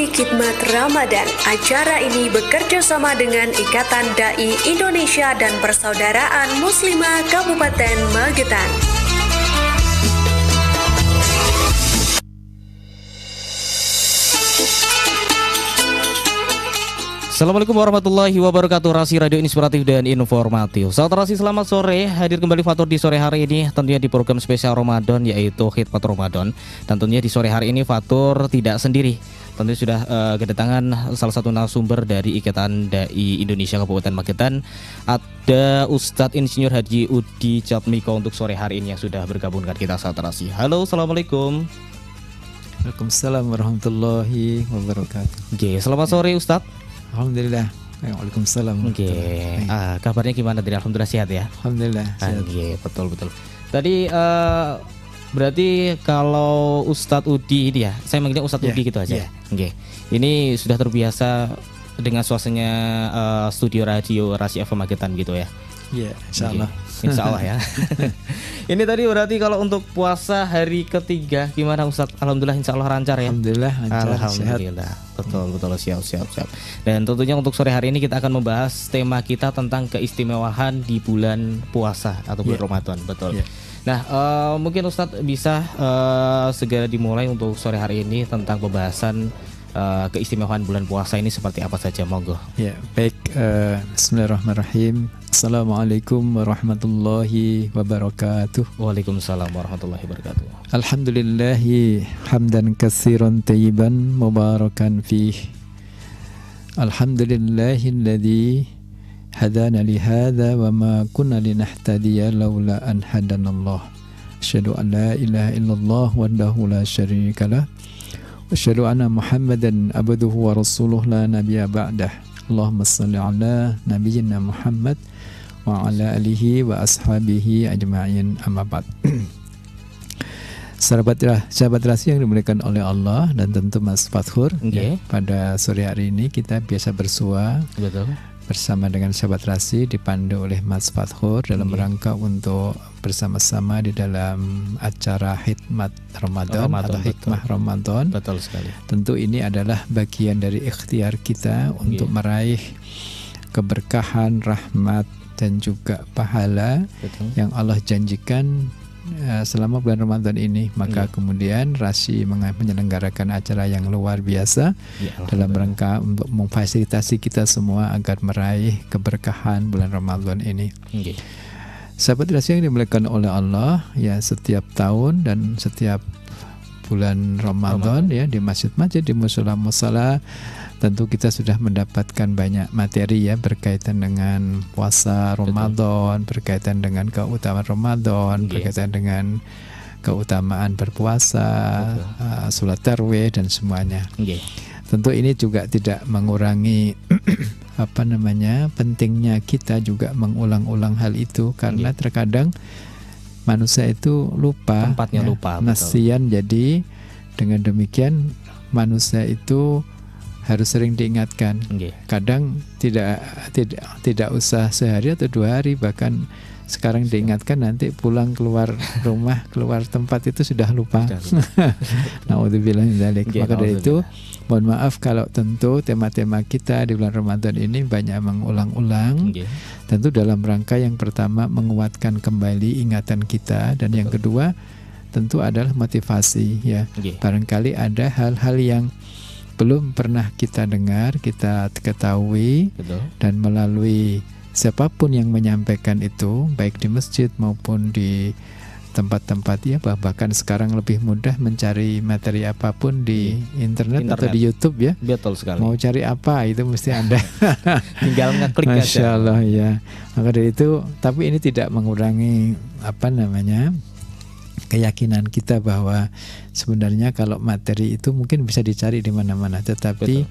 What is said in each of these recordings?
Mengikuti khidmat Ramadan, acara ini bekerja sama dengan Ikatan Dai Indonesia dan Persaudaraan Muslimah Kabupaten Magetan. Assalamualaikum warahmatullahi wabarakatuh. Rasi Radio Inspiratif dan Informatif. Sahabat Rasi, selamat sore. Hadir kembali Fatur di sore hari ini, tentunya di program spesial Ramadan, yaitu Khidmat Ramadan. Dan tentunya di sore hari ini Fatur tidak sendiri. Tentunya sudah kedatangan salah satu narasumber dari Ikatan Dai Indonesia Kabupaten Magetan. Ada Ustadz Insinyur Haji Udi Jatmiko untuk sore hari ini yang sudah bergabung dengan kita, sahabat Rasi. Halo, assalamualaikum. Waalaikumsalam warahmatullahi wabarakatuh. Oke, selamat sore Ustadz. Alhamdulillah. Waalaikumsalam. Oke. Kabarnya gimana tadi? Alhamdulillah sehat ya. Alhamdulillah sehat. Oke, betul. Tadi berarti kalau Ustadz Udi ini ya, saya manggilnya Ustadz Udi gitu aja. Oke. Ini sudah terbiasa dengan suasananya studio radio Rasi FM Magetan gitu ya. Iya, insyaallah. Insyaallah ya. Ini tadi berarti kalau untuk puasa hari ketiga gimana Ustadz? Alhamdulillah insyaallah lancar ya. Alhamdulillah lancar. Alhamdulillah. Betul siap. Dan tentunya untuk sore hari ini kita akan membahas tema kita tentang keistimewaan di bulan puasa atau bulan Ramadan. Betul. Nah, mungkin Ustadz bisa segera dimulai untuk sore hari ini tentang pembahasan keistimewaan bulan puasa ini seperti apa saja, monggo. Ya, baik. Bismillahirrahmanirrahim. Assalamualaikum warahmatullahi wabarakatuh. Waalaikumsalam warahmatullahi wabarakatuh. Alhamdulillahi hamdan katsiran tayyiban mubarakan fih. Alhamdulillahilladzi hadana li hadza wa ma kunna linahtadiya laula an hadanallah. Asyhadu an la ilaha illallah wahdahu la syarikalah. Asyhadu anna Muhammadan abduhu wa rasuluh la nabiyya ba'dah. Allahumma shalli ala nabiyyina Muhammad wa ala alihi wa ashabihi ajma'in, amma ba'd. Sahabat Rasi yang dimuliakan oleh Allah dan tentu Mas Fathur, pada sore hari ini kita biasa bersua bersama dengan sahabat Rasi dipandu oleh Mas Fathur dalam rangka untuk bersama-sama di dalam acara Khidmat Ramadan atau Hikmah Ramadan. Betul sekali. Tentu ini adalah bagian dari ikhtiar kita untuk meraih keberkahan, rahmat dan juga pahala yang Allah janjikan selama bulan Ramadan ini. Maka kemudian Rasi menyelenggarakan acara yang luar biasa dalam rangka untuk memfasilitasi kita semua agar meraih keberkahan bulan Ramadan ini. Sahabat Rasi yang dimuliakan oleh Allah, ya, setiap tahun dan setiap bulan Ramadan ya, di masjid-masjid, di musala-musala, tentu kita sudah mendapatkan banyak materi ya berkaitan dengan puasa Ramadan, berkaitan dengan keutamaan Ramadan, berkaitan dengan keutamaan berpuasa, sholat tarawih dan semuanya. Tentu ini juga tidak mengurangi pentingnya kita juga mengulang-ulang hal itu, karena terkadang manusia itu lupa, tempatnya lupa, nasian. Jadi dengan demikian manusia itu harus sering diingatkan. Kadang tidak usah sehari atau 2 hari, bahkan sekarang diingatkan, nanti pulang keluar rumah, keluar tempat itu sudah lupa. Naudzubillah min dzalik. Maka dari itu mohon maaf kalau tentu tema-tema kita di bulan Ramadan ini banyak mengulang-ulang. Tentu dalam rangka yang pertama menguatkan kembali ingatan kita, dan yang kedua tentu adalah motivasi ya. Barangkali ada hal-hal yang belum pernah kita dengar, kita ketahui, dan melalui siapapun yang menyampaikan itu, baik di masjid maupun di tempat-tempat ya, bahkan sekarang lebih mudah mencari materi apapun di internet atau di YouTube ya. Betul sekali. Mau cari apa itu mesti ada. Tinggal ngeklik aja. Masya Allah ya. Maka dari itu, tapi ini tidak mengurangi keyakinan kita bahwa sebenarnya kalau materi itu mungkin bisa dicari di mana-mana, tetapi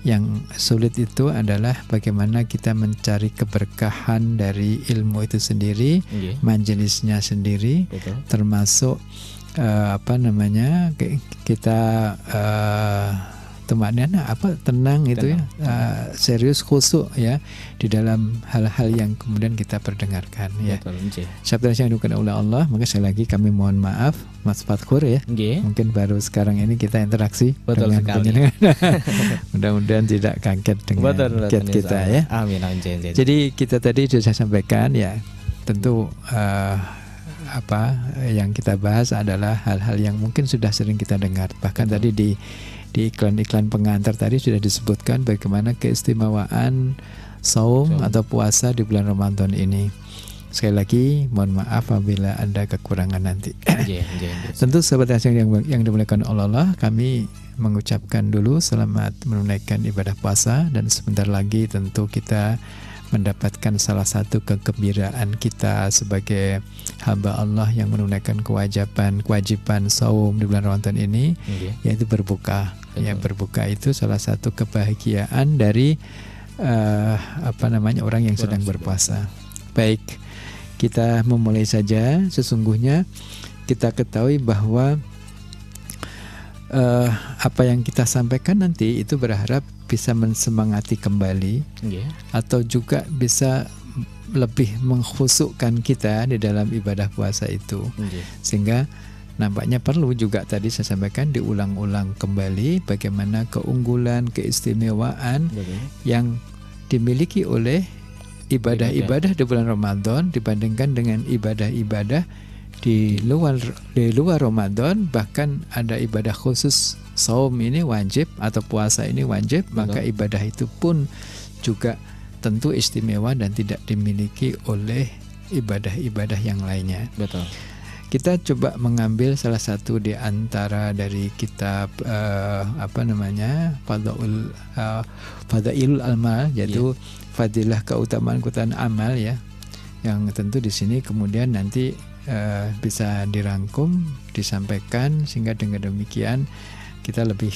yang sulit itu adalah bagaimana kita mencari keberkahan dari ilmu itu sendiri, majelisnya sendiri, termasuk kita tumanina tenang itu ya, serius khusyuk ya di dalam hal-hal yang kemudian kita perdengarkan ya. Sabda yang diucapkan oleh Allah, maka sekali lagi kami mohon maaf Mas Fatkur ya. Mungkin baru sekarang ini kita interaksi dengan penjenengan. Mudah-mudahan tidak kaget dengan kita ya. Amin. Jadi kita tadi sudah saya sampaikan ya, tentu yang kita bahas adalah hal-hal yang mungkin sudah sering kita dengar. Bahkan tadi di iklan-iklan pengantar tadi sudah disebutkan bagaimana keistimewaan saum atau puasa di bulan Ramadan ini. Sekali lagi mohon maaf apabila ada kekurangan nanti. Tentu sahabat yang dimuliakan Allah, kami mengucapkan dulu selamat menunaikan ibadah puasa, dan sebentar lagi tentu kita mendapatkan salah satu kegembiraan kita sebagai hamba Allah yang menunaikan kewajiban saum di bulan Ramadan ini, yaitu berbuka. Ya, berbuka itu salah satu kebahagiaan dari orang yang sedang berpuasa. Baik, kita memulai saja. Sesungguhnya kita ketahui bahwa apa yang kita sampaikan nanti itu berharap bisa mensemangati kembali, atau juga bisa lebih mengkhusukkan kita di dalam ibadah puasa itu, sehingga nampaknya perlu juga tadi saya sampaikan diulang-ulang kembali bagaimana keunggulan, keistimewaan yang dimiliki oleh ibadah-ibadah di bulan Ramadan dibandingkan dengan ibadah-ibadah di luar Ramadan. Bahkan ada ibadah khusus, saum ini wajib atau puasa ini wajib, maka ibadah itu pun juga tentu istimewa dan tidak dimiliki oleh ibadah-ibadah yang lainnya. Betul. Kita coba mengambil salah satu di antara dari kitab Fadailul Amal, yaitu fadilah keutamaan amal ya, yang tentu di sini kemudian nanti bisa dirangkum, disampaikan, sehingga dengan demikian kita lebih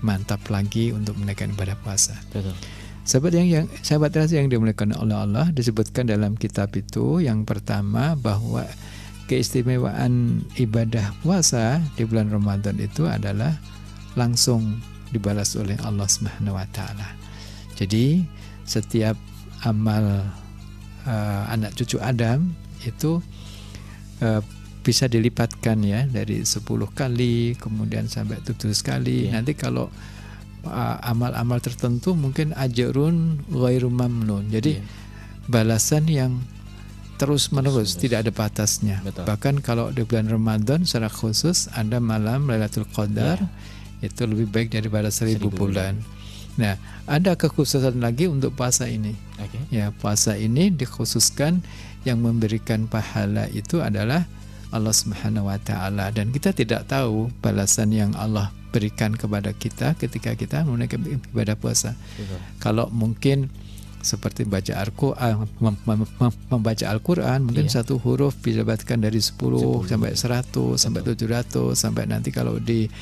mantap lagi untuk menaikkan ibadah puasa. Betul. Sahabat terasa yang dimuliakan oleh Allah, disebutkan dalam kitab itu yang pertama bahwa keistimewaan ibadah puasa di bulan Ramadan itu adalah langsung dibalas oleh Allah Subhanahu wa taala. Jadi setiap amal anak cucu Adam itu bisa dilipatkan ya, dari 10 kali kemudian sampai 700 kali. Nanti kalau amal-amal tertentu mungkin ajrun ghairu mamnun. Jadi balasan yang terus menerus, tidak ada batasnya. Bahkan kalau di bulan Ramadan secara khusus ada malam Lailatul Qadar, itu lebih baik daripada 1000 bulan. Nah, ada kekhususan lagi untuk puasa ini. Ya, puasa ini dikhususkan, yang memberikan pahala itu adalah Allah Subhanahu wa taala, dan kita tidak tahu balasan yang Allah berikan kepada kita ketika kita menunaikan ibadah puasa. Kalau mungkin seperti membaca Al-Quran, mungkin satu huruf didapatkan dari 10 sampai 100 sampai 700 sampai nanti kalau di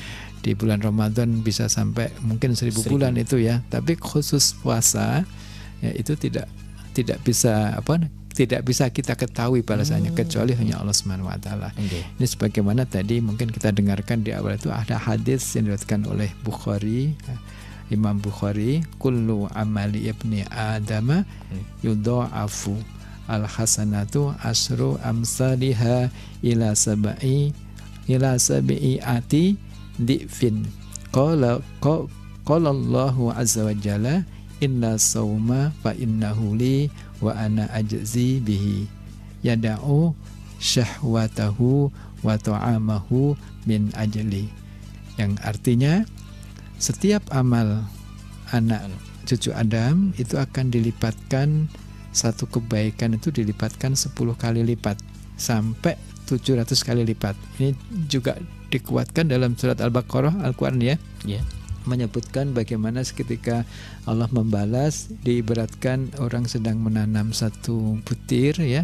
bulan Ramadan bisa sampai mungkin 1000 bulan itu ya. Tapi khusus puasa ya, itu tidak bisa kita ketahui balasannya kecuali hanya Allah Subhanahu wa taala. Ini sebagaimana tadi mungkin kita dengarkan di awal itu ada hadis yang diriwayatkan oleh Imam Bukhari, kullu amali ibni adama yudha'afu al-hasanatu asru amsalihha ila sab'i ati difin. Qala Allahu azza wa jalla inna sawma fa innahu li wa ana ajzi bihi yada'u syahwatahu wa ta'amahu min ajli, yang artinya setiap amal anak cucu Adam itu akan dilipatkan, satu kebaikan itu dilipatkan 10 kali lipat sampai 700 kali lipat. Ini juga dikuatkan dalam surat Al-Baqarah Al-Quran ya. Menyebutkan bagaimana ketika Allah membalas, diibaratkan orang sedang menanam satu butir ya,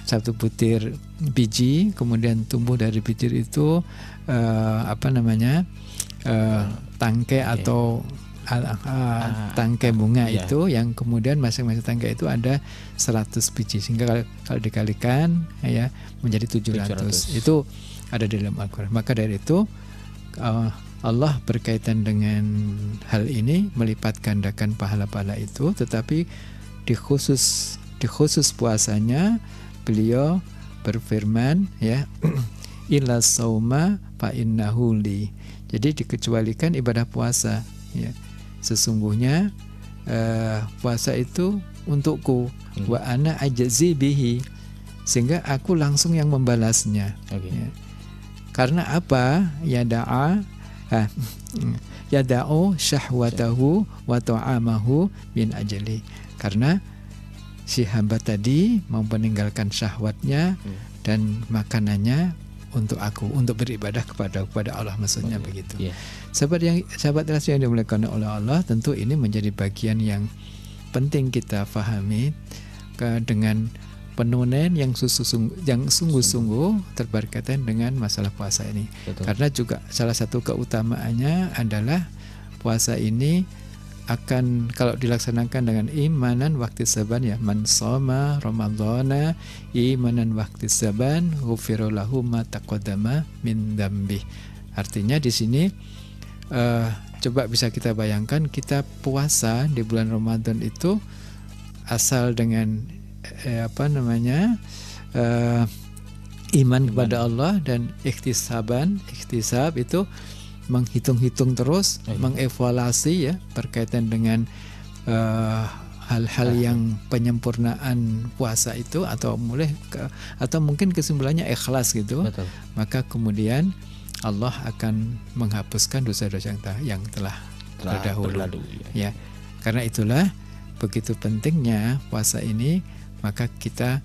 satu butir biji, kemudian tumbuh dari butir itu tangkai atau tangkai bunga itu, yang kemudian masing-masing tangkai itu ada 100 biji, sehingga kalau dikalikan ya menjadi 700. Itu ada di dalam Al-Quran. Maka dari itu Allah berkaitan dengan hal ini melipat gandakan pahala-pahala itu, tetapi di khusus puasanya beliau berfirman ya, illa sauma fa innahu li. Jadi dikecualikan ibadah puasa ya. Sesungguhnya puasa itu untukku, wa ana ajzi bihi, sehingga aku langsung yang membalasnya. Ya. Karena apa? Yada'u syahwatahu wa ta'amahu min ajli. Karena si hamba tadi mau meninggalkan syahwatnya dan makanannya untuk aku, untuk beribadah kepada Allah, maksudnya begitu. Sahabat Rasul yang dimuliakan oleh Allah, tentu ini menjadi bagian yang penting kita pahami dengan penunen yang sungguh-sungguh terberkaitan dengan masalah puasa ini. Betul. Karena juga salah satu keutamaannya adalah puasa ini akan kalau dilaksanakan dengan imanan waktu saban ya, man shoma ramadhana imanan waktu saban ghufira lahu ma taqaddama min dzambi. Artinya di sini coba bisa kita bayangkan, kita puasa di bulan Ramadan itu asal dengan iman kepada Allah dan ikhtisab itu menghitung-hitung terus, mengevaluasi ya berkaitan dengan hal-hal yang penyempurnaan puasa itu, atau mungkin kesimpulannya ikhlas gitu. Betul. Maka kemudian Allah akan menghapuskan dosa-dosa yang telah berlalu. Ya. Karena itulah begitu pentingnya puasa ini, maka kita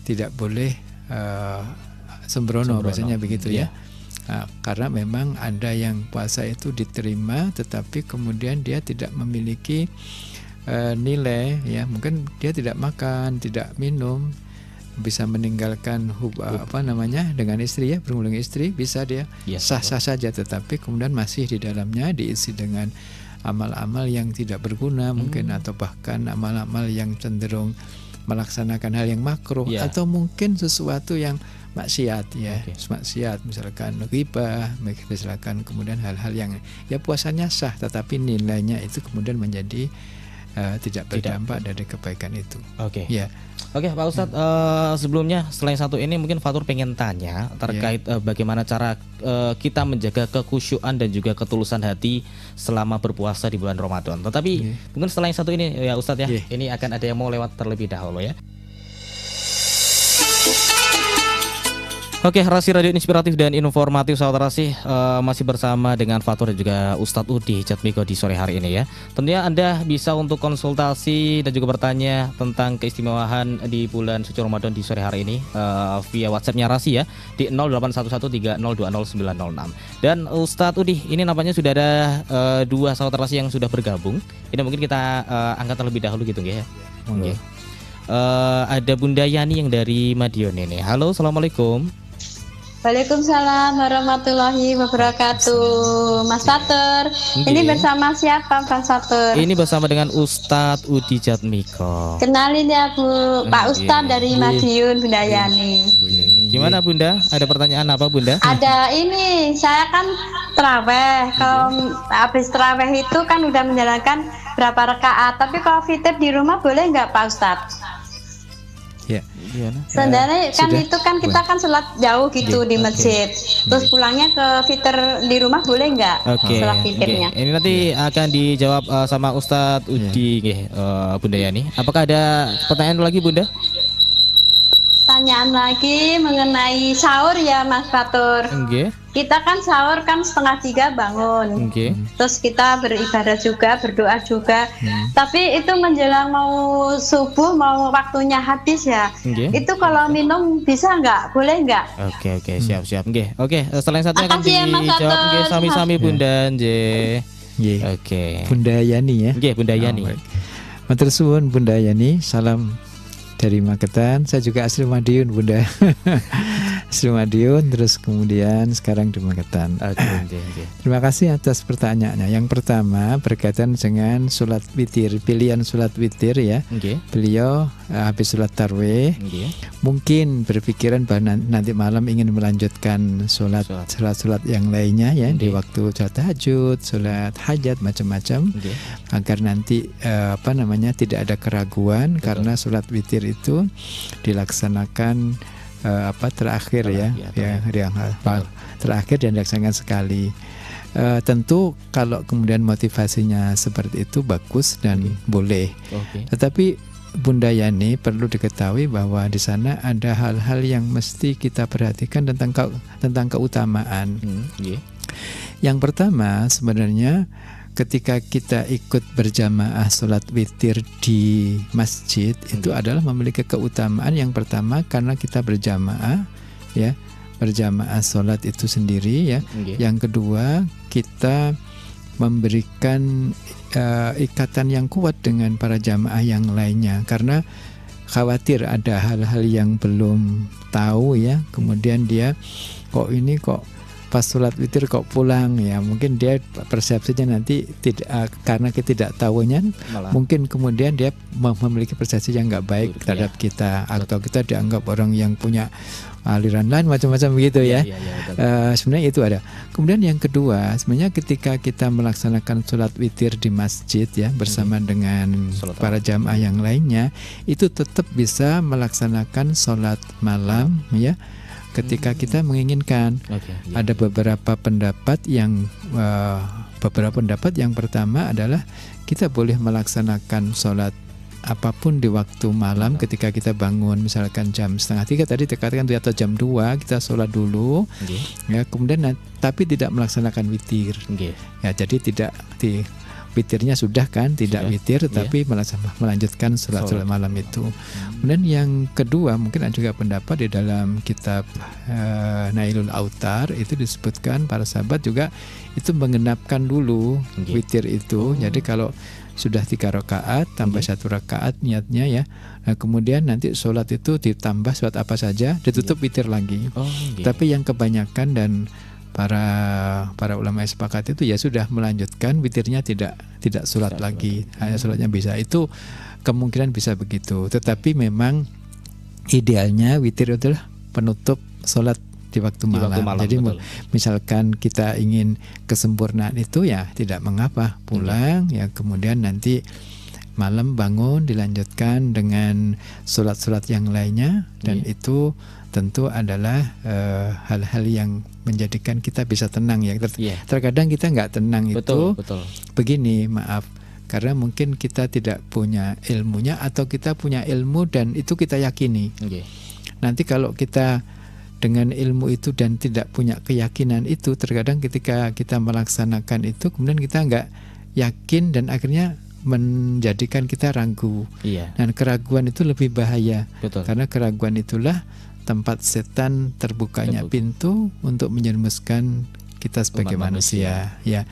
tidak boleh sembrono, bahasanya begitu ya. Karena memang ada yang puasa itu diterima tetapi kemudian dia tidak memiliki nilai ya, mungkin dia tidak makan, tidak minum, bisa meninggalkan dengan istri ya, berhubungan istri bisa dia sah-sah saja, tetapi kemudian masih di dalamnya diisi dengan amal-amal yang tidak berguna mungkin, atau bahkan amal-amal yang cenderung melaksanakan hal yang makruh, atau mungkin sesuatu yang maksiat ya, maksiat misalkan ghibah, misalkan kemudian hal-hal yang ya puasanya sah tetapi nilainya itu kemudian menjadi tidak berdampak dari kebaikan itu. Oke, Pak Ustadz, sebelumnya selain satu ini mungkin Fatur pengen tanya terkait bagaimana cara kita menjaga kekhusyuan dan juga ketulusan hati selama berpuasa di bulan Ramadan. Tetapi mungkin selain satu ini ya Ustadz ya, ini akan ada yang mau lewat terlebih dahulu ya. Oke, Rasi Radio Inspiratif dan Informatif, sahabat Rasi, masih bersama dengan Fatur dan juga Ustadz Udi Jatmiko di sore hari ini ya. Tentunya Anda bisa untuk konsultasi dan juga bertanya tentang keistimewaan di bulan suci Ramadan di sore hari ini via WhatsApp-nya Rasi ya di 0811302096. Dan Ustadz Udi, ini nampaknya sudah ada dua sahabat Rasi yang sudah bergabung. Ini mungkin kita angkat terlebih dahulu gitu ya. Ada Bunda Yani yang dari Madiun ini. Halo, assalamualaikum. Waalaikumsalam warahmatullahi wabarakatuh. Mas Fatur, ini bersama siapa Mas Fatur? Ini bersama dengan Ustadz Udi Jatmiko. Kenalin ya Bu, Pak Ustadz dari Madiun, Bunda Yani. Gimana Bunda? Ada pertanyaan apa Bunda? Ada ini, saya kan terawih. Kalau habis terawih itu kan udah menjalankan berapa rakaat. Tapi kalau fitr di rumah boleh nggak Pak Ustadz? Sebenarnya kan itu kan kita kan sholat jauh gitu di masjid, terus pulangnya ke fitr di rumah boleh nggak? Sholat fitrnya? Ini nanti akan dijawab sama Ustadz Udi, Bunda Yani. Apakah ada pertanyaan lagi Bunda? Pertanyaan lagi mengenai sahur ya Mas Fatur. Kita kan sahur kan 2:30 bangun, terus kita beribadah juga, berdoa juga. Tapi itu menjelang mau subuh, mau waktunya habis ya. Itu kalau minum bisa nggak? Boleh nggak? Oke, siap. Oke, selain satunya akan dijawab sami-sami Bunda. Bunda Yani ya. Bunda Yani. Matur suwun Bunda Yani, salam dari Magetan. Saya juga asli Madiun Bunda. Madiun, terus kemudian sekarang di Magetan. Terima kasih atas pertanyaannya. Yang pertama berkaitan dengan sholat witir, pilihan sholat witir ya. Beliau habis sholat tarawih, mungkin berpikiran bahwa nanti malam ingin melanjutkan sholat yang lainnya ya, di waktu sholat tahajud, sholat hajat, macam-macam, agar nanti tidak ada keraguan. Karena sholat witir itu dilaksanakan terakhir terakhir dan dilaksanakan sekali. Tentu kalau kemudian motivasinya seperti itu bagus dan boleh. Tetapi Bunda Yani perlu diketahui bahwa di sana ada hal-hal yang mesti kita perhatikan tentang keutamaan. Yang pertama sebenarnya ketika kita ikut berjamaah sholat witir di masjid itu adalah memiliki keutamaan. Yang pertama karena kita berjamaah ya, berjamaah sholat itu sendiri ya. Yang kedua kita memberikan ikatan yang kuat dengan para jamaah yang lainnya, karena khawatir ada hal-hal yang belum tahu ya, kemudian dia kok pas sholat witir kok pulang ya, mungkin dia persepsinya nanti tidak, karena ketidaktahuannya mungkin kemudian dia memiliki persepsi yang nggak baik terhadap kita, atau kita dianggap orang yang punya aliran lain macam-macam begitu ya. Sebenarnya itu ada. Kemudian yang kedua sebenarnya ketika kita melaksanakan sholat witir di masjid ya bersama dengan para jamaah yang lainnya, itu tetap bisa melaksanakan sholat malam ya ketika kita menginginkan. Ada beberapa pendapat yang pertama adalah kita boleh melaksanakan sholat apapun di waktu malam ketika kita bangun, misalkan jam 2:30 tadi dikatakan atau jam 2 kita sholat dulu ya, kemudian tapi tidak melaksanakan witir ya, jadi tidak witirnya sudah kan, tidak witir tapi melanjutkan sholat malam itu. Kemudian yang kedua mungkin ada juga pendapat di dalam kitab Nailul Autar itu disebutkan para sahabat juga itu menggenapkan dulu witir itu. Jadi kalau sudah 3 rakaat tambah 1 rakaat niatnya ya, nah, kemudian nanti sholat itu ditambah sholat apa saja, ditutup witir lagi. Tapi yang kebanyakan dan para ulama sepakat itu ya sudah melanjutkan witirnya, tidak sholat lagi, hanya sholatnya bisa. Itu kemungkinan bisa begitu. Tetapi memang idealnya witir adalah penutup sholat di waktu malam. Jadi misalkan kita ingin kesempurnaan itu ya tidak mengapa pulang ya, kemudian nanti malam bangun dilanjutkan dengan sholat-sholat yang lainnya, dan itu tentu adalah hal-hal yang menjadikan kita bisa tenang ya. Terkadang kita nggak tenang itu begini, maaf, karena mungkin kita tidak punya ilmunya, atau kita punya ilmu dan itu kita yakini. Nanti kalau kita dengan ilmu itu dan tidak punya keyakinan itu, terkadang ketika kita melaksanakan itu kemudian kita nggak yakin dan akhirnya menjadikan kita ragu. Dan keraguan itu lebih bahaya. Karena keraguan itulah tempat setan terbukanya pintu untuk menjerumuskan kita sebagai manusia. Ya,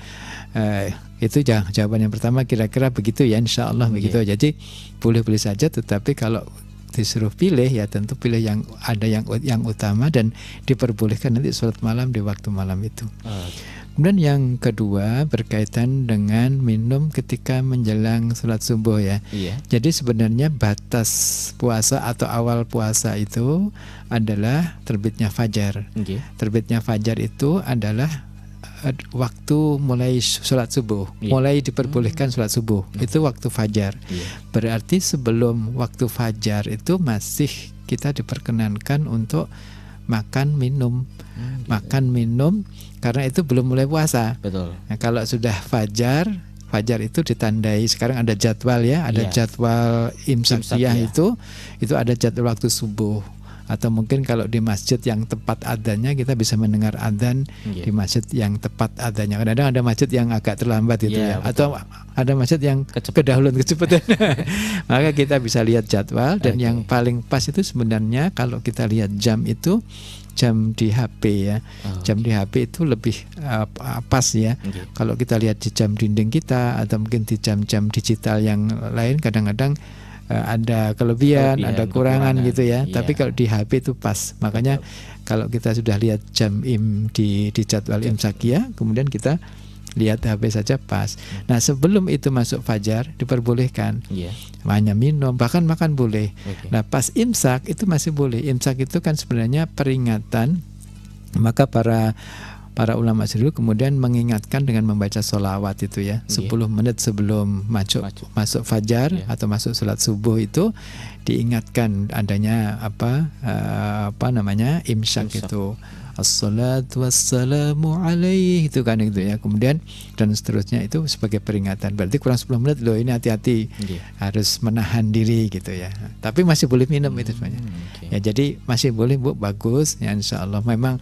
itu jawaban yang pertama kira-kira begitu ya, insya Allah begitu. Jadi boleh-boleh saja, tetapi kalau disuruh pilih ya tentu pilih yang ada yang utama dan diperbolehkan nanti sholat malam di waktu malam itu. Kemudian yang kedua berkaitan dengan minum ketika menjelang sholat subuh ya. Jadi sebenarnya batas puasa atau awal puasa itu adalah terbitnya fajar. Terbitnya fajar itu adalah waktu mulai sholat subuh, mulai diperbolehkan sholat subuh, itu waktu fajar. Berarti sebelum waktu fajar itu masih kita diperkenankan untuk makan minum, karena itu belum mulai puasa. Nah, kalau sudah fajar itu ditandai, sekarang ada jadwal ya, ada jadwal imsakiyah itu ada jadwal waktu subuh. Atau mungkin kalau di masjid yang tepat adzannya kita bisa mendengar adzan di masjid yang tepat adzannya. Kadang-kadang ada masjid yang agak terlambat gitu ya, atau ada masjid yang kedahuluan kecepatan. Maka kita bisa lihat jadwal, dan yang paling pas itu sebenarnya kalau kita lihat jam itu jam di HP ya. Jam di HP itu lebih pas ya. Kalau kita lihat di jam dinding kita atau mungkin di jam-jam digital yang lain, kadang-kadang ada kelebihan, ada kurangan gitu ya. Tapi kalau di HP itu pas. Makanya kalau kita sudah lihat jam di jadwal imsakiyah, kemudian kita lihat HP saja pas. Nah sebelum itu masuk fajar diperbolehkan hanya minum, bahkan makan boleh. Nah pas imsak itu masih boleh. Imsak itu kan sebenarnya peringatan. Maka para ulama dulu kemudian mengingatkan dengan membaca sholawat itu ya, 10 menit sebelum masuk fajar atau masuk sholat subuh itu diingatkan adanya apa namanya imsak itu. Assalatu wassalamu alaihi itu kan itu ya. Kemudian dan seterusnya itu sebagai peringatan. Berarti kurang 10 menit loh, ini hati-hati. Harus menahan diri gitu ya. Tapi masih boleh minum itu sebenarnya. Ya jadi masih boleh Bu, bagus ya insyaallah. Memang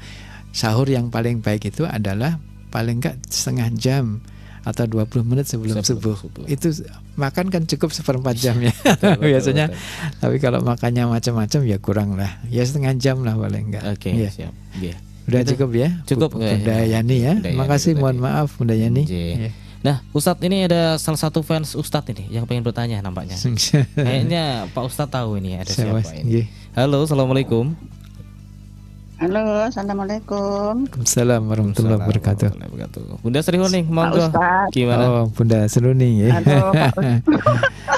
sahur yang paling baik itu adalah paling enggak setengah jam atau 20 menit sebelum subuh. Itu makan kan cukup 1/4 jam ya biasanya. Tapi kalau makannya macam-macam ya kurang lah. Ya setengah jam lah paling enggak. Siap. Udah cukup ya? Cukup Bunda Yani ya. Terima kasih, mohon maaf Bunda Yani. Nah, Ustadz ini ada salah satu fans Ustadz ini yang pengen bertanya nampaknya. Kayaknya Pak Ustadz tahu ini ada siapa ini. Halo, assalamualaikum. Halo, assalamualaikum. Waalaikumsalam warahmatullahi wabarakatuh. Bunda Sri Huning, monggo. Gimana? Oh, Bunda Sri Huning ya. Halo,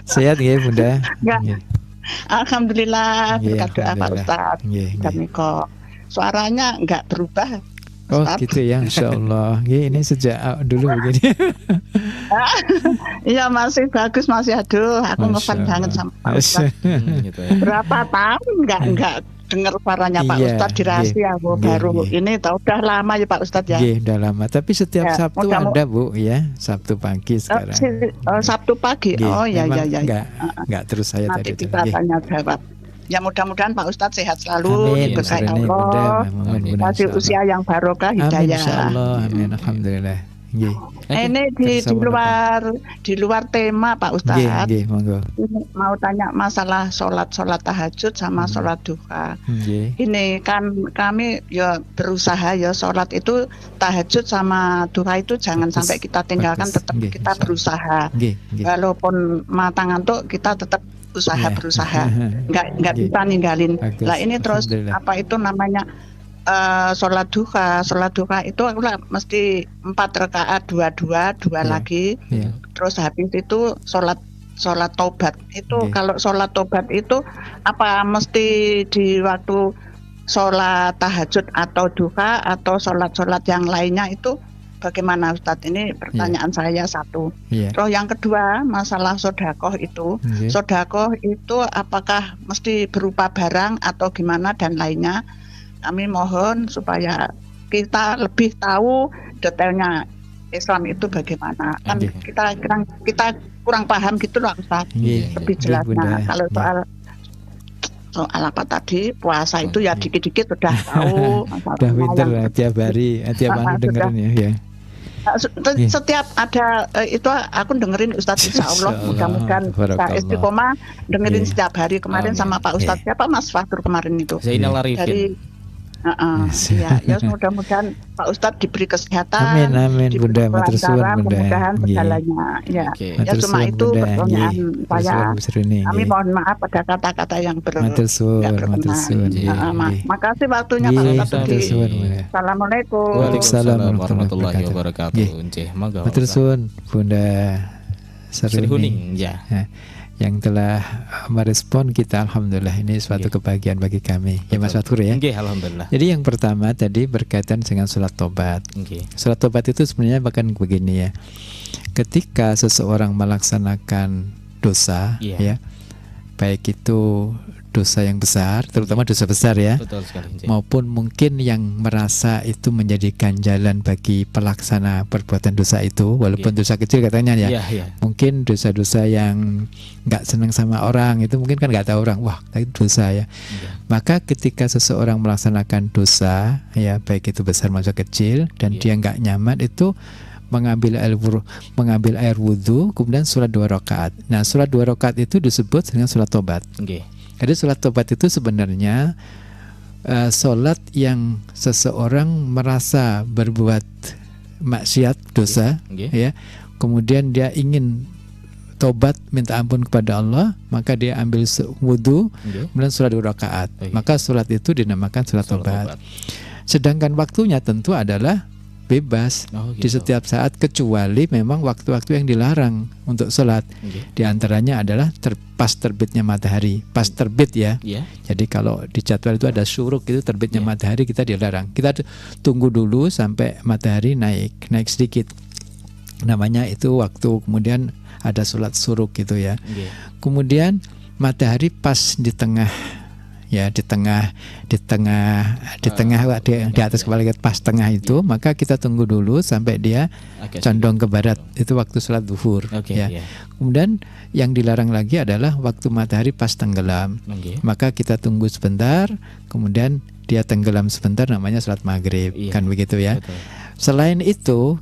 sehat ya Bunda? Ya. Alhamdulillah, berkat doa Pak Ustadz. Kami kok suaranya nggak berubah. Oh gitu ya, Insya Allah. Ini sejak dulu begini. Iya masih bagus, masih aduh. Aku ngefan banget sama Pak Ustadz. Berapa tahun nggak dengar suaranya Pak Ustadz di rahasia baru ini tahu udah lama ya Pak Ustadz ya. Udah lama. Tapi setiap Sabtu ada Bu ya, Sabtu pagi sekarang. Sabtu pagi. Oh ya. Nggak terus saya nanti tadi. Nanti kita tanya jawab. Ya mudah-mudahan Pak Ustadz sehat selalu, diberkahi Allah, kasih usia yang barokah, hidayah. Insyaallah, amin, alhamdulillah. Ini di luar tema Pak Ustadz. Mau tanya masalah sholat tahajud sama sholat duha. Ini kan kami ya berusaha ya sholat itu tahajud sama duha itu jangan sampai kita tinggalkan, tetap kita berusaha. Walaupun matang ngantuk kita tetap berusaha nggak bisa ninggalin. Lah ini terus apa itu namanya sholat duha itu aku mesti 4 rakaat dua lagi terus habis itu sholat tobat itu kalau sholat tobat itu apa mesti di waktu sholat tahajud atau duha atau sholat yang lainnya itu bagaimana Ustadz? Ini pertanyaan saya satu. Terus yang kedua masalah sodakoh itu. Sodakoh itu apakah mesti berupa barang atau gimana dan lainnya? Kami mohon supaya kita lebih tahu detailnya Islam itu bagaimana. Kan kita kurang paham gitu loh Ustadz. Lebih jelasnya. Kalau soal apa tadi puasa itu ya dikit-dikit udah tahu. Udah pinter lah tiap hari, tiap hari dengerin ya. Setiap ada itu aku dengerin Ustadz insya Allah mudah-mudahan kita istiqomah dengerin setiap hari. Kemarin sama Pak Ustadz siapa Mas Fatur kemarin itu dari ya mudah-mudahan Pak Ustadz diberi kesehatan, amin Bunda, mudah-mudahan segalanya ya cuma itu pertanyaan saya. Kami mohon maaf pada kata-kata yang berkenan. Makasih waktunya Pak Ustadz. Assalamualaikum. Waalaikumsalam warahmatullahi wabarakatuh. Matur suwun Bunda Sri Huning yang telah merespon kita, alhamdulillah ini suatu kebahagiaan bagi kami. Ya Mas Fatur ya. Alhamdulillah. Jadi yang pertama tadi berkaitan dengan sholat tobat. Sholat tobat itu sebenarnya bahkan begini ya. Ketika seseorang melaksanakan dosa, ya, baik itu dosa yang besar, terutama dosa besar ya, maupun mungkin yang merasa itu menjadi ganjalan bagi pelaksana perbuatan dosa itu, walaupun dosa kecil katanya ya, mungkin dosa-dosa yang nggak senang sama orang itu mungkin kan nggak tahu orang, wah itu dosa ya. Maka ketika seseorang melaksanakan dosa ya, baik itu besar maupun kecil, dan dia nggak nyaman itu mengambil air wudhu, kemudian sholat 2 rakaat. Nah sholat 2 rakaat itu disebut dengan sholat tobat. Jadi sholat tobat itu sebenarnya sholat yang seseorang merasa berbuat maksiat dosa, ya, kemudian dia ingin tobat minta ampun kepada Allah, maka dia ambil wudu, kemudian sholat 2 rakaat. Maka sholat itu dinamakan sholat tobat. Sedangkan waktunya tentu adalah bebas di setiap saat, kecuali memang waktu-waktu yang dilarang untuk sholat. Di antaranya adalah pas terbitnya matahari, pas terbit ya. Jadi kalau di jadwal itu ada syuruk, itu terbitnya matahari kita dilarang. Kita tunggu dulu sampai matahari naik sedikit. Namanya itu waktu, kemudian ada sholat syuruk gitu ya. Kemudian matahari pas di tengah. Ya, di atas kepala kita, pas tengah itu, maka kita tunggu dulu sampai dia condong ke barat. Itu waktu sholat zuhur. Kemudian yang dilarang lagi adalah waktu matahari pas tenggelam. Maka kita tunggu sebentar, kemudian dia tenggelam sebentar, namanya sholat maghrib. Kan begitu ya. Betul. Selain itu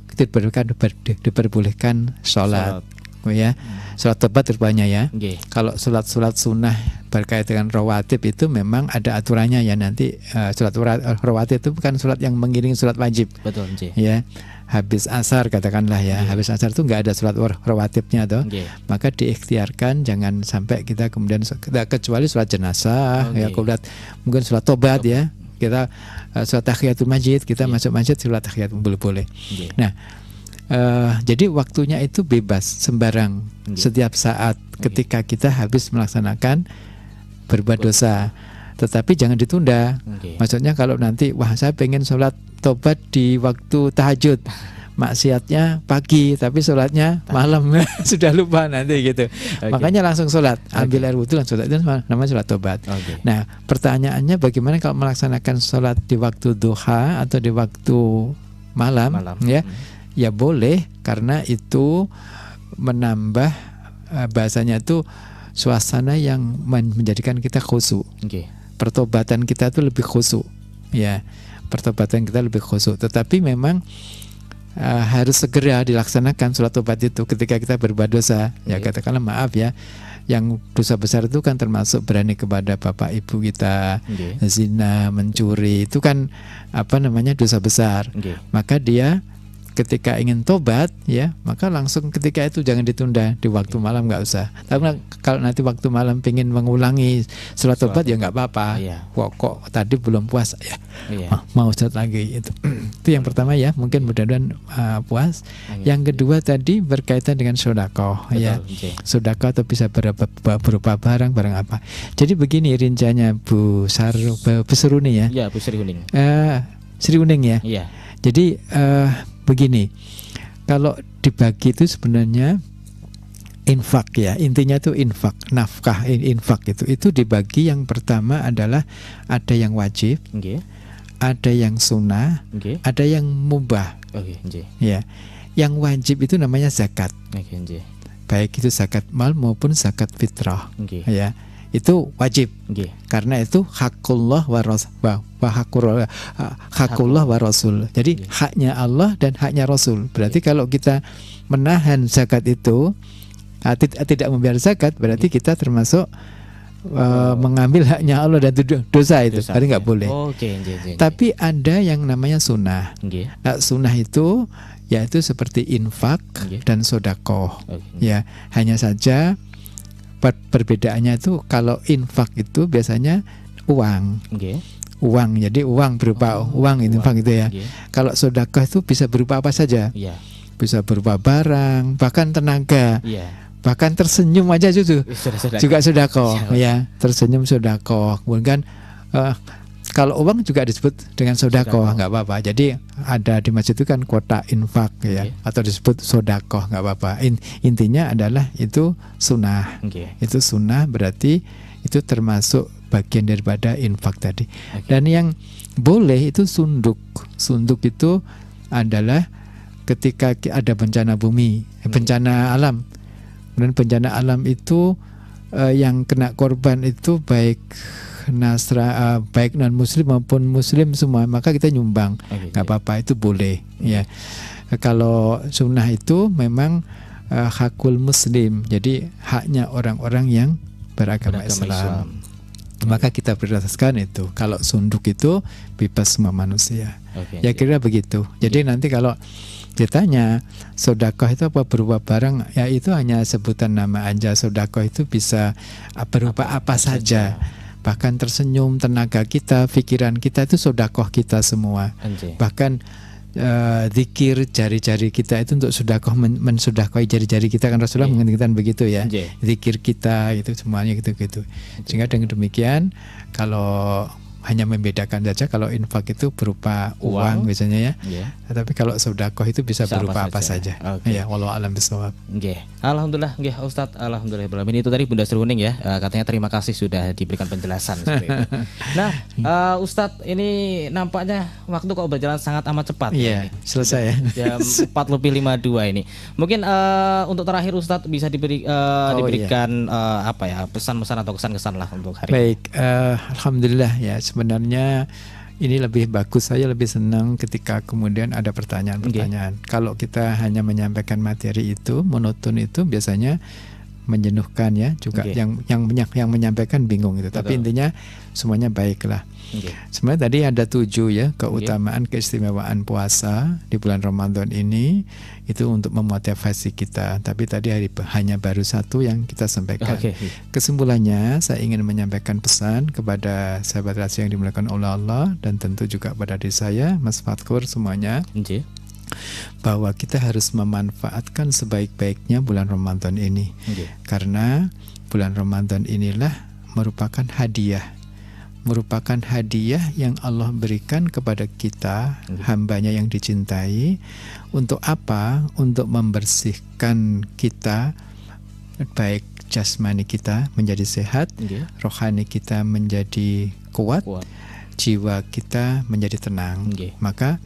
diperbolehkan sholat. Ya, sholat tobat rupanya ya. Kalau sholat sunnah berkait dengan rawatib itu memang ada aturannya ya. Nanti sholat rawatib itu bukan sholat yang mengiringi sholat wajib. Betul. Ya, habis asar katakanlah ya. Habis asar itu nggak ada sholat rawatibnya toh. Maka diikhtiarkan jangan sampai kita kemudian, kecuali sholat jenazah ya, mungkin sholat tobat ya. Kita sholat tahiyatul masjid, kita masuk masjid sholat tahiyat boleh. Nah, jadi waktunya itu bebas, sembarang, setiap saat ketika kita habis melaksanakan berbuat dosa. Tetapi jangan ditunda. Maksudnya kalau nanti, wah saya pengen sholat tobat di waktu tahajud, maksiatnya pagi tapi sholatnya malam, sudah lupa nanti gitu. Makanya langsung sholat, ambil air wudhu langsung sholat, itu namanya sholat tobat. Nah, pertanyaannya bagaimana kalau melaksanakan sholat di waktu duha atau di waktu malam. Ya. Ya boleh, karena itu menambah bahasanya itu suasana yang menjadikan kita khusyuk. Pertobatan kita itu lebih khusyuk. Ya, pertobatan kita lebih khusyuk. Tetapi memang harus segera dilaksanakan sholat tobat itu ketika kita berbuat dosa. Ya katakanlah maaf ya, yang dosa besar itu kan termasuk berani kepada bapak ibu kita, zina, mencuri, itu kan dosa besar. Maka dia ketika ingin tobat ya, maka langsung ketika itu, jangan ditunda di waktu malam, nggak usah. Tapi kalau nanti waktu malam pengen mengulangi sholat tobat ya nggak apa-apa. Kok tadi belum puas ya, mau sholat lagi itu. Itu yang pertama ya, mungkin mudah-mudahan puas. Yang kedua tadi berkaitan dengan sedekah ya. Sedekah atau bisa berupa barang apa. Jadi begini rinciannya Bu Seruni ya. Bu Sri Uning. Sri Uning ya. Jadi begini, kalau dibagi itu sebenarnya infak ya, intinya itu infak, nafkah infak itu dibagi. Yang pertama adalah ada yang wajib, ada yang sunnah, ada yang mubah. Ya, yang wajib itu namanya zakat, baik itu zakat mal maupun zakat fitrah. Ya, itu wajib, karena itu hakullah wa rasul. Jadi haknya Allah dan haknya Rasul. Berarti kalau kita menahan zakat itu, tidak membayar zakat, berarti kita termasuk mengambil haknya Allah dan dosa itu. Berarti nggak boleh. Tapi ada yang namanya sunnah. Sunnah itu yaitu seperti infak dan sedekah. Ya, hanya saja perbedaannya itu kalau infak itu biasanya uang. Uang, jadi uang berupa uang infak gitu ya. Kalau sedekah itu bisa berupa apa saja. Bisa berupa barang, bahkan tenaga. Bahkan tersenyum aja juga sedekah ya, tersenyum sedekah. Kemudian kalau uang juga disebut dengan sedekah, nggak apa-apa. Jadi ada di masjid itu kan kuota infak ya, atau disebut sedekah, nggak apa-apa. Intinya adalah itu sunnah. Itu sunnah, berarti itu termasuk bagian daripada infak tadi. Dan yang boleh itu sunduk. Sunduk itu adalah ketika ada bencana bumi, bencana alam. Dan bencana alam itu yang kena korban itu baik baik non muslim maupun muslim semua, maka kita nyumbang, nggak apa-apa, itu boleh ya. Kalau sunnah itu memang hakul muslim, jadi haknya orang-orang yang beragama Islam. Maka kita berdasarkan itu. Kalau sunduk itu bebas semua manusia. Ya kira begitu. Jadi nanti kalau ditanya sedekah itu apa berupa barang, ya itu hanya sebutan nama aja. Sedekah itu bisa berupa apa saja. Bahkan tersenyum, tenaga kita, pikiran kita itu sedekah kita semua. Bahkan zikir jari-jari kita itu untuk sedekah, mensedekahi jari-jari kita, kan Rasulullah mengingatkan begitu ya. Zikir kita itu semuanya gitu-gitu. Sehingga dengan demikian kalau hanya membedakan saja kalau infak itu berupa uang biasanya ya. Tapi kalau sedekah itu bisa berupa apa saja. Ya, wallahu a'lam bishawab. Alhamdulillah Ustadz, alhamdulillah. Ini itu tadi Bunda Sri Wuning ya, katanya terima kasih sudah diberikan penjelasan seperti itu. Nah, Ustadz, ini nampaknya waktu kok berjalan sangat amat cepat. Iya, selesai ya. Jam 4:52 ini. Mungkin untuk terakhir Ustadz bisa diberikan apa ya, pesan-pesan atau kesan-kesan lah untuk hari ini. Baik, alhamdulillah ya. Sebenarnya ini lebih bagus, saya lebih senang ketika kemudian ada pertanyaan-pertanyaan. Kalau kita hanya menyampaikan materi itu monoton, itu biasanya menjenuhkan ya juga. Yang menyampaikan bingung itu. Tapi intinya semuanya baiklah. Sebenarnya tadi ada 7 ya keutamaan keistimewaan puasa di bulan Ramadan ini, itu untuk memotivasi kita. Tapi tadi hanya baru 1 yang kita sampaikan. Kesimpulannya saya ingin menyampaikan pesan kepada sahabat rahasia yang dimuliakan oleh Allah, dan tentu juga pada diri saya, Mas Fatkur, semuanya, bahwa kita harus memanfaatkan sebaik-baiknya bulan Ramadan ini. Karena bulan Ramadan inilah merupakan hadiah yang Allah berikan kepada kita, hambanya yang dicintai. Untuk apa? Untuk membersihkan kita, baik jasmani kita menjadi sehat, rohani kita menjadi kuat, jiwa kita menjadi tenang. Maka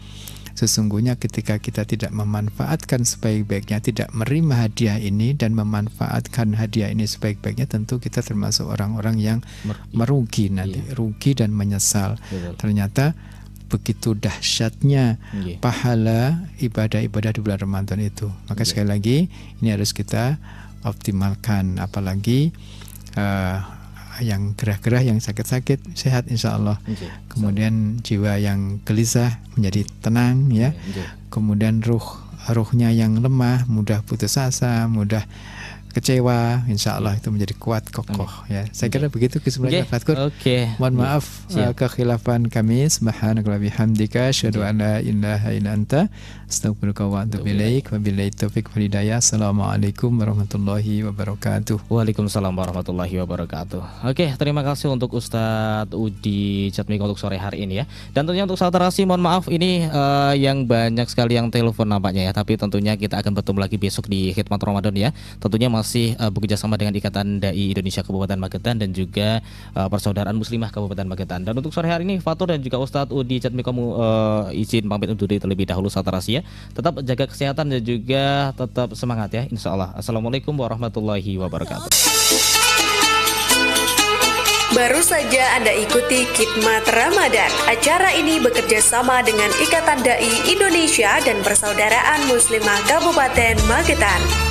sesungguhnya ketika kita tidak memanfaatkan sebaik-baiknya, tidak menerima hadiah ini dan memanfaatkan hadiah ini sebaik-baiknya, tentu kita termasuk orang-orang yang merugi nanti, rugi dan menyesal. Ternyata begitu dahsyatnya pahala ibadah-ibadah di bulan Ramadan itu. Maka sekali lagi ini harus kita optimalkan, apalagi yang gerah-gerah, yang sakit-sakit sehat insya Allah. Kemudian jiwa yang gelisah menjadi tenang ya. Kemudian ruhnya yang lemah, mudah putus asa, mudah kecewa, insya Allah itu menjadi kuat, kokoh ya. Saya kira begitu kesimpulannya Fatkur. Mohon maaf kekhilafan kami. Subhanakallahumma bihamdika asyhadu an la ilaha illa anta astaghfiruka wa atubu ilaik. Wabillahi taufik wal hidayah. Assalamualaikum warahmatullahi wabarakatuh. Waalaikumsalam warahmatullahi wabarakatuh. Terima kasih untuk Ustadz Udi Jatmiko untuk sore hari ini ya. Dan tentunya untuk sahabat Tarasi, mohon maaf ini yang banyak sekali yang telepon nampaknya ya. Tapi tentunya kita akan bertemu lagi besok di khidmat Ramadan ya. Tentunya masih bekerjasama dengan Ikatan Dai Indonesia Kabupaten Magetan dan juga Persaudaraan Muslimah Kabupaten Magetan. Dan untuk sore hari ini Fatur dan juga Ustadz Udi Jatmiko izin pamit undur diri terlebih dahulu sahabat Tarasi ya. Tetap jaga kesehatan dan juga tetap semangat ya, insya Allah. Assalamualaikum warahmatullahi wabarakatuh. Baru saja Anda ikuti Khidmat Ramadan. Acara ini bekerja sama dengan Ikatan Dai Indonesia dan Persaudaraan Muslimah Kabupaten Magetan.